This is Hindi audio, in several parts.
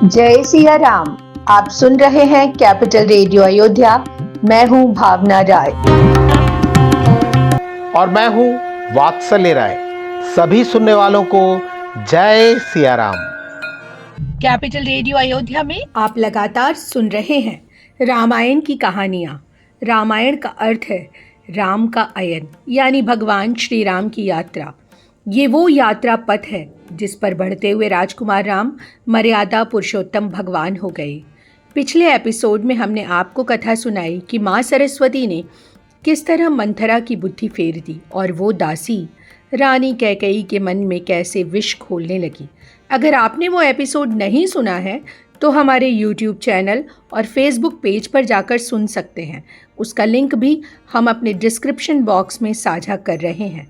जय सिया राम। आप सुन रहे हैं कैपिटल रेडियो अयोध्या। मैं हूं भावना राय और मैं हूं वात्सल्य राय। सभी सुनने वालों को जय सिया राम। कैपिटल रेडियो अयोध्या में आप लगातार सुन रहे हैं रामायण की कहानियां। रामायण का अर्थ है राम का अयन, यानी भगवान श्री राम की यात्रा। ये वो यात्रा पथ है जिस पर बढ़ते हुए राजकुमार राम मर्यादा पुरुषोत्तम भगवान हो गए। पिछले एपिसोड में हमने आपको कथा सुनाई कि माँ सरस्वती ने किस तरह मंथरा की बुद्धि फेर दी और वो दासी रानी कैकेयी के मन में कैसे विष खोलने लगी। अगर आपने वो एपिसोड नहीं सुना है तो हमारे यूट्यूब चैनल और फेसबुक पेज पर जाकर सुन सकते हैं। उसका लिंक भी हम अपने डिस्क्रिप्शन बॉक्स में साझा कर रहे हैं।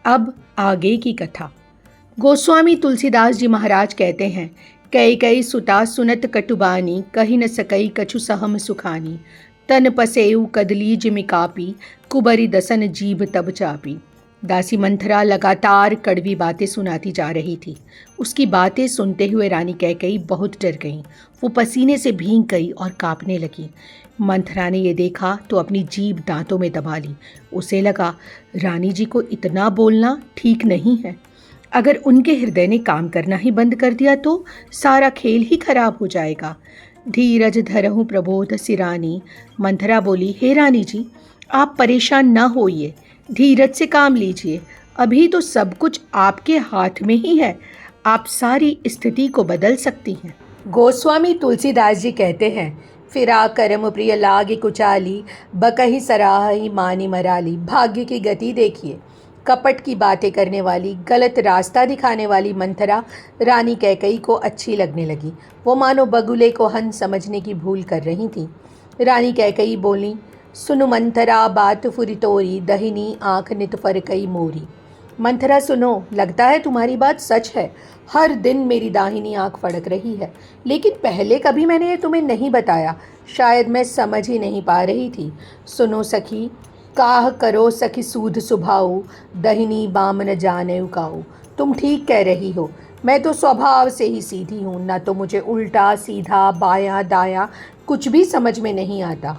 अब आगे की कथा। गोस्वामी तुलसीदास जी महाराज कहते हैं, कई कई सुता सुनत कटुबानी, कही न सकई कछु सहम सुखानी, तन पसेऊ कदली जिमिकापी, कुबरी दसन जीभ तब चापी। दासी मंथरा लगातार कड़वी बातें सुनाती जा रही थी। उसकी बातें सुनते हुए रानी कैकेयी बहुत डर गईं। वो पसीने से भीग गई और कांपने लगी। मंथरा ने ये देखा तो अपनी जीभ दांतों में दबा ली। उसे लगा रानी जी को इतना बोलना ठीक नहीं है। अगर उनके हृदय ने काम करना ही बंद कर दिया तो सारा खेल ही खराब हो जाएगा। धीरज धरहूँ प्रबोध सिरानी। मंथरा बोली, हे रानी जी, आप परेशान न होइए, धीरज से काम लीजिए। अभी तो सब कुछ आपके हाथ में ही है। आप सारी स्थिति को बदल सकती हैं। गोस्वामी तुलसीदास जी कहते हैं, फिरा करम प्रिय लागे कुचाली, बकही सराही मानी मराली। भाग्य की गति देखिए। कपट की बातें करने वाली, गलत रास्ता दिखाने वाली मंथरा रानी कैकेयी को अच्छी लगने लगी। वो मानो बगुले को हंस समझने की भूल कर रही थी। रानी कैकेयी बोली, सुनु मंथरा बात फुरी तोरी, दहिनी आँख नित फरकई मोरी। मंथरा सुनो, लगता है तुम्हारी बात सच है। हर दिन मेरी दाहिनी आँख फड़क रही है, लेकिन पहले कभी मैंने ये तुम्हें नहीं बताया। शायद मैं समझ ही नहीं पा रही थी। सुनो सखी, काह करो सखी सूध सुभाऊ, दहिनी बाम न जाने उकाऊ। तुम ठीक कह रही हो। मैं तो स्वभाव से ही सीधी हूँ, ना तो मुझे उल्टा सीधा बायां दायां कुछ भी समझ में नहीं आता।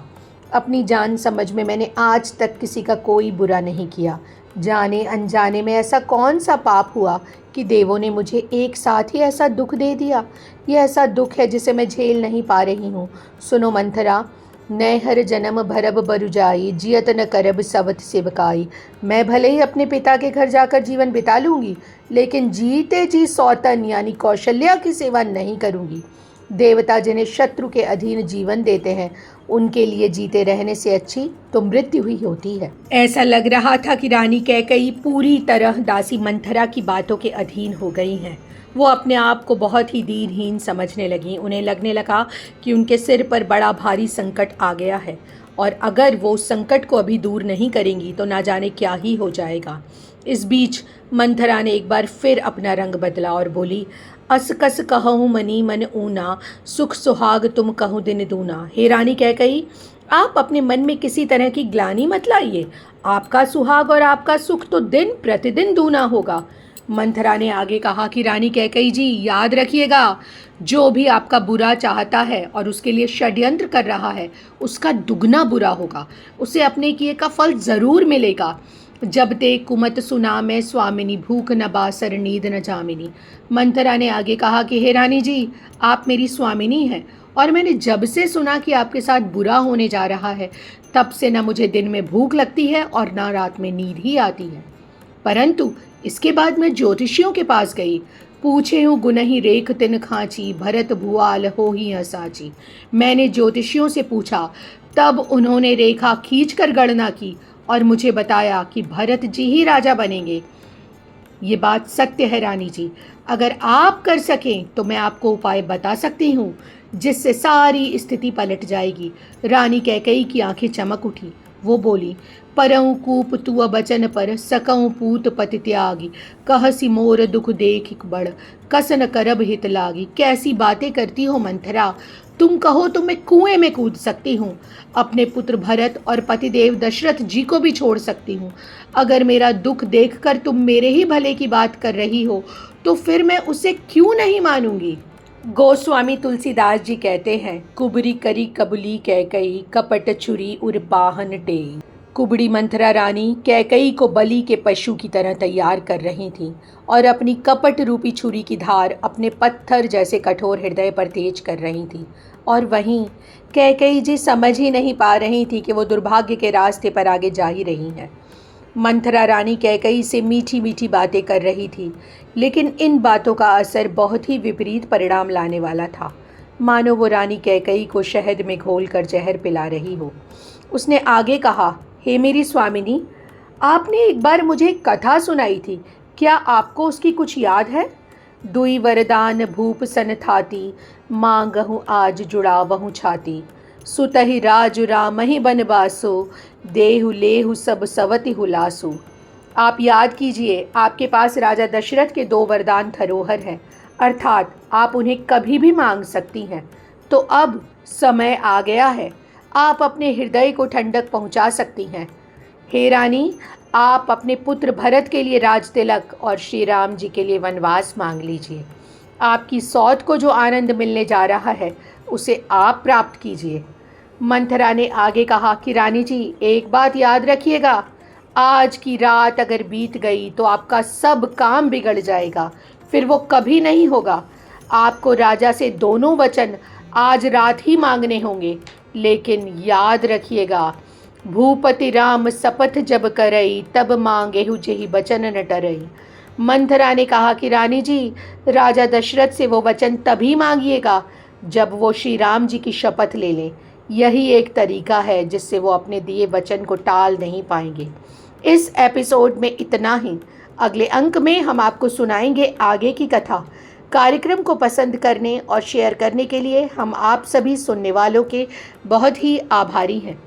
अपनी जान समझ में मैंने आज तक किसी का कोई बुरा नहीं किया। जाने अनजाने में ऐसा कौन सा पाप हुआ कि देवों ने मुझे एक साथ ही ऐसा दुख दे दिया। यह ऐसा दुख है जिसे मैं झेल नहीं पा रही हूँ। सुनो मंथरा, नए हर जन्म भरब बरुजाई, जियत न करब सवत सेवकाई। मैं भले ही अपने पिता के घर जाकर जीवन बिता लूँगी, लेकिन जीते जी सौतन यानी कौशल्या की सेवा नहीं करूँगी। देवता जिन्हें शत्रु के अधीन जीवन देते हैं, उनके लिए जीते रहने से अच्छी तो मृत्यु ही होती है। ऐसा लग रहा था कि रानी कैकेयी पूरी तरह दासी मंथरा की बातों के अधीन हो गई हैं। वो अपने आप को बहुत ही दीनहीन समझने लगी। उन्हें लगने लगा कि उनके सिर पर बड़ा भारी संकट आ गया है और अगर वो उस संकट को अभी दूर नहीं करेंगी तो ना जाने क्या ही हो जाएगा। इस बीच मंथरा ने एक बार फिर अपना रंग बदला और बोली, अस कस कहूँ मनी मन ऊना, सुख सुहाग तुम कहूँ दिन दूना। हे रानी कैकेयी, आप अपने मन में किसी तरह की ग्लानि मत लाइए। आपका सुहाग और आपका सुख तो दिन प्रतिदिन दूना होगा। मंथरा ने आगे कहा कि रानी कैकेयी जी, याद रखिएगा, जो भी आपका बुरा चाहता है और उसके लिए षड्यंत्र कर रहा है, उसका दुगना बुरा होगा। उसे अपने किए का फल ज़रूर मिलेगा। जब ते कुमत सुना मैं स्वामिनी, भूख न बासर नींद न जामिनी। मंथरा ने आगे कहा कि हे रानी जी, आप मेरी स्वामिनी हैं और मैंने जब से सुना कि आपके साथ बुरा होने जा रहा है, तब से न मुझे दिन में भूख लगती है और न रात में नींद ही आती है। परंतु इसके बाद मैं ज्योतिषियों के पास गई। पूछे हूँ गुनहि रेख तिन खांची, भरत भुआल हो ही साची। मैंने ज्योतिषियों से पूछा, तब उन्होंने रेखा खींचकर गणना की और मुझे बताया कि भरत जी ही राजा बनेंगे। ये बात सत्य है रानी जी। अगर आप कर सकें तो मैं आपको उपाय बता सकती हूँ जिससे सारी स्थिति पलट जाएगी। रानी कैकेयी की आंखें चमक उठी। वो बोली, परऊँ कूप तु बचन पर, सकऊँ पूत पति त्यागी, कहसी मोर दुख देख बड़, कसन करब हित लागी। कैसी बातें करती हो मंथरा, तुम कहो तो मैं कुएं में कूद सकती हूँ। अपने पुत्र भरत और पतिदेव दशरथ जी को भी छोड़ सकती हूँ। अगर मेरा दुख देखकर तुम मेरे ही भले की बात कर रही हो तो फिर मैं उसे क्यों नहीं मानूंगी। गोस्वामी तुलसीदास जी कहते हैं, कुबरी करी कबुली कैकई, कपट छुरी उरपाहन टेई। कुबड़ी मंथरा रानी कैकई को बलि के पशु की तरह तैयार कर रही थी और अपनी कपट रूपी छुरी की धार अपने पत्थर जैसे कठोर हृदय पर तेज कर रही थी। और वहीं कैकई जी समझ ही नहीं पा रही थी कि वो दुर्भाग्य के रास्ते पर आगे जा ही रही हैं। मंथरा रानी कैकई से मीठी मीठी बातें कर रही थी, लेकिन इन बातों का असर बहुत ही विपरीत परिणाम लाने वाला था। मानो वो रानी कैकई को शहद में घोलकर जहर पिला रही हो। उसने आगे कहा, हे मेरी स्वामिनी, आपने एक बार मुझे एक कथा सुनाई थी, क्या आपको उसकी कुछ याद है? दुई वरदान भूप सन थाती, मांगहु आज जुड़ावहु छाती। सुतहि राजु रामहि बनवासो, देहु लेहु सब सवति हुलासु। आप याद कीजिए, आपके पास राजा दशरथ के 2 वरदान धरोहर हैं, अर्थात आप उन्हें कभी भी मांग सकती हैं। तो अब समय आ गया है, आप अपने हृदय को ठंडक पहुंचा सकती हैं। हे रानी, आप अपने पुत्र भरत के लिए राज तिलक और श्री राम जी के लिए वनवास मांग लीजिए। आपकी सौत को जो आनंद मिलने जा रहा है उसे आप प्राप्त कीजिए। मंथरा ने आगे कहा कि रानी जी, एक बात याद रखिएगा, आज की रात अगर बीत गई तो आपका सब काम बिगड़ जाएगा, फिर वो कभी नहीं होगा। आपको राजा से दोनों वचन आज रात ही मांगने होंगे, लेकिन याद रखिएगा, भूपति राम शपथ जब करई, तब मांगेहु जेहि बचन न टरई। मंथरा ने कहा कि रानी जी, राजा दशरथ से वो वचन तभी मांगिएगा जब वो श्री राम जी की शपथ ले लें। यही एक तरीका है जिससे वो अपने दिए वचन को टाल नहीं पाएंगे। इस एपिसोड में इतना ही। अगले अंक में हम आपको सुनाएंगे आगे की कथा। कार्यक्रम को पसंद करने और शेयर करने के लिए हम आप सभी सुनने वालों के बहुत ही आभारी हैं।